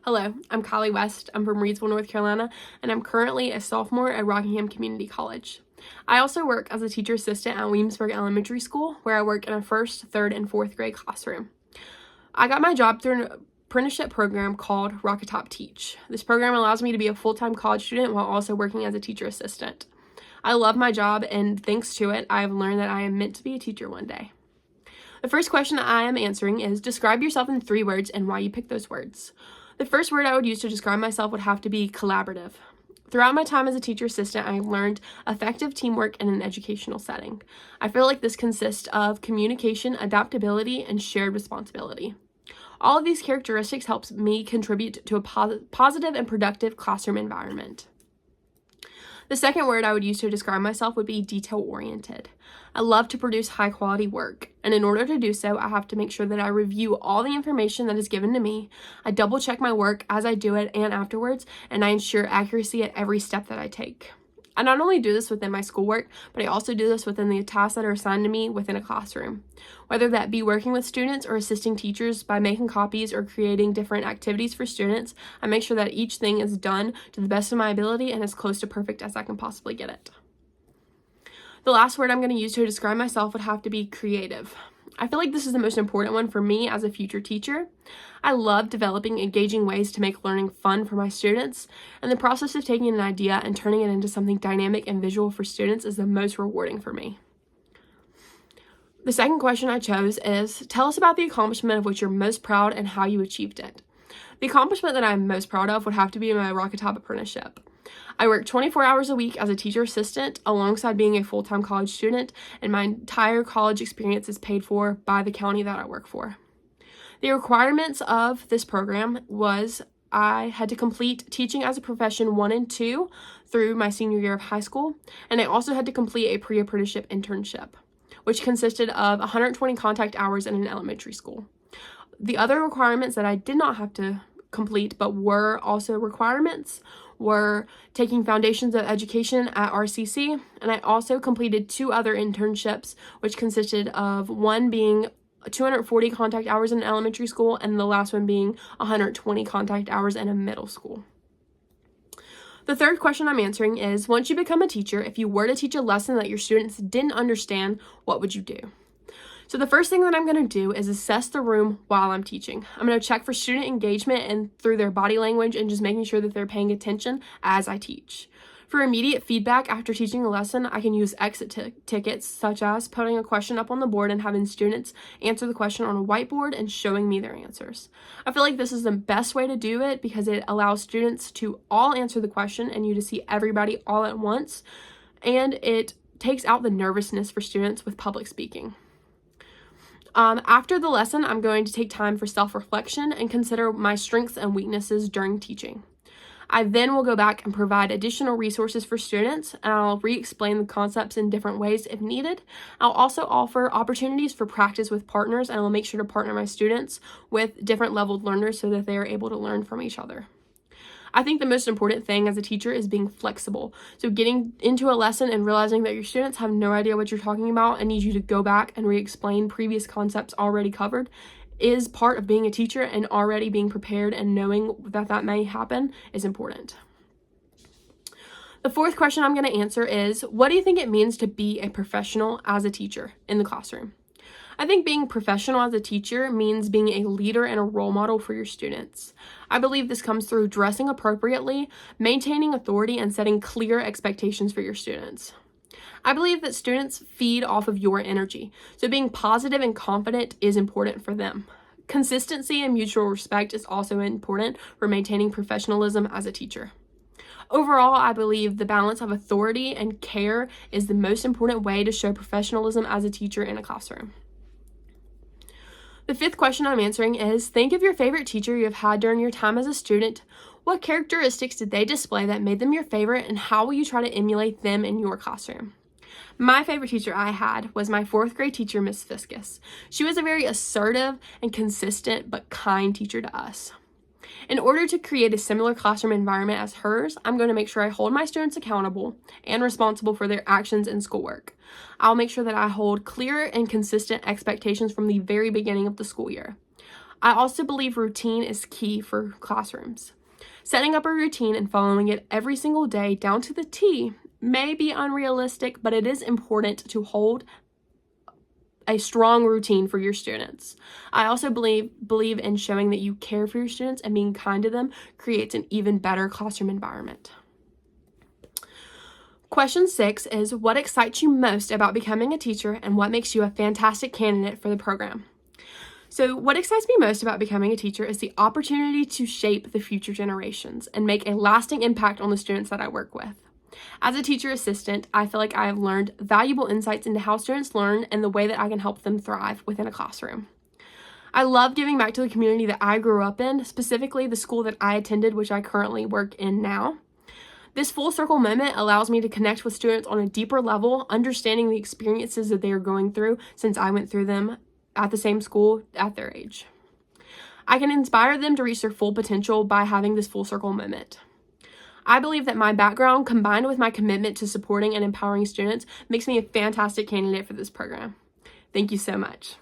Hello, I'm Kylie West. I'm from Reedsville, North Carolina, and I'm currently a sophomore at Rockingham Community College. I also work as a teacher assistant at Williamsburg Elementary School, where I work in a 1st, 3rd, and 4th grade classroom. I got my job through an apprenticeship program called Rocketop Teach. This program allows me to be a full-time college student while also working as a teacher assistant. I love my job, and thanks to it, I have learned that I am meant to be a teacher one day. The first question I am answering is, describe yourself in 3 words and why you picked those words. The first word I would use to describe myself would have to be collaborative. Throughout my time as a teacher assistant, I learned effective teamwork in an educational setting. I feel like this consists of communication, adaptability, and shared responsibility. All of these characteristics helps me contribute to a positive and productive classroom environment. The second word I would use to describe myself would be detail-oriented. I love to produce high-quality work, and in order to do so, I have to make sure that I review all the information that is given to me, I double-check my work as I do it and afterwards, and I ensure accuracy at every step that I take. I not only do this within my schoolwork, but I also do this within the tasks that are assigned to me within a classroom. Whether that be working with students or assisting teachers by making copies or creating different activities for students, I make sure that each thing is done to the best of my ability and as close to perfect as I can possibly get it. The last word I'm going to use to describe myself would have to be creative. I feel like this is the most important one for me as a future teacher. I love developing engaging ways to make learning fun for my students, and the process of taking an idea and turning it into something dynamic and visual for students is the most rewarding for me. The second question I chose is, tell us about the accomplishment of which you're most proud and how you achieved it. The accomplishment that I'm most proud of would have to be my Rocketop apprenticeship. I work 24 hours a week as a teacher assistant alongside being a full-time college student, and my entire college experience is paid for by the county that I work for. The requirements of this program was I had to complete Teaching as a Profession 1 and 2 through my senior year of high school, and I also had to complete a pre-apprenticeship internship, which consisted of 120 contact hours in an elementary school. The other requirements that I did not have to complete but were also requirements were taking Foundations of Education at RCC, and I also completed 2 other internships, which consisted of one being 240 contact hours in elementary school and the last one being 120 contact hours in a middle school. The third question I'm answering is, once you become a teacher, if you were to teach a lesson that your students didn't understand, what would you do? So the first thing that I'm going to do is assess the room while I'm teaching. I'm going to check for student engagement and through their body language and just making sure that they're paying attention as I teach. For immediate feedback after teaching a lesson, I can use exit tickets, such as putting a question up on the board and having students answer the question on a whiteboard and showing me their answers. I feel like this is the best way to do it because it allows students to all answer the question and you to see everybody all at once, and it takes out the nervousness for students with public speaking. After the lesson, I'm going to take time for self-reflection and consider my strengths and weaknesses during teaching. I then will go back and provide additional resources for students, and I'll re-explain the concepts in different ways if needed. I'll also offer opportunities for practice with partners, and I'll make sure to partner my students with different leveled learners so that they are able to learn from each other. I think the most important thing as a teacher is being flexible. So getting into a lesson and realizing that your students have no idea what you're talking about and need you to go back and re-explain previous concepts already covered is part of being a teacher, and already being prepared and knowing that that may happen is important. The fourth question I'm going to answer is, what do you think it means to be a professional as a teacher in the classroom? I think being professional as a teacher means being a leader and a role model for your students. I believe this comes through dressing appropriately, maintaining authority, and setting clear expectations for your students. I believe that students feed off of your energy, so being positive and confident is important for them. Consistency and mutual respect is also important for maintaining professionalism as a teacher. Overall, I believe the balance of authority and care is the most important way to show professionalism as a teacher in a classroom. The fifth question I'm answering is, think of your favorite teacher you have had during your time as a student. What characteristics did they display that made them your favorite, and how will you try to emulate them in your classroom? My favorite teacher I had was my 4th grade teacher, Miss Fiscus. She was a very assertive and consistent but kind teacher to us. In order to create a similar classroom environment as hers, I'm going to make sure I hold my students accountable and responsible for their actions and schoolwork. I'll make sure that I hold clear and consistent expectations from the very beginning of the school year. I also believe routine is key for classrooms. Setting up a routine and following it every single day down to the T may be unrealistic, but it is important to hold a strong routine for your students. I also believe in showing that you care for your students, and being kind to them creates an even better classroom environment. Question 6 is, what excites you most about becoming a teacher and what makes you a fantastic candidate for the program? So what excites me most about becoming a teacher is the opportunity to shape the future generations and make a lasting impact on the students that I work with. As a teacher assistant, I feel like I have learned valuable insights into how students learn and the way that I can help them thrive within a classroom. I love giving back to the community that I grew up in, specifically the school that I attended, which I currently work in now. This full circle moment allows me to connect with students on a deeper level, understanding the experiences that they are going through since I went through them at the same school at their age. I can inspire them to reach their full potential by having this full circle moment. I believe that my background, combined with my commitment to supporting and empowering students, makes me a fantastic candidate for this program. Thank you so much.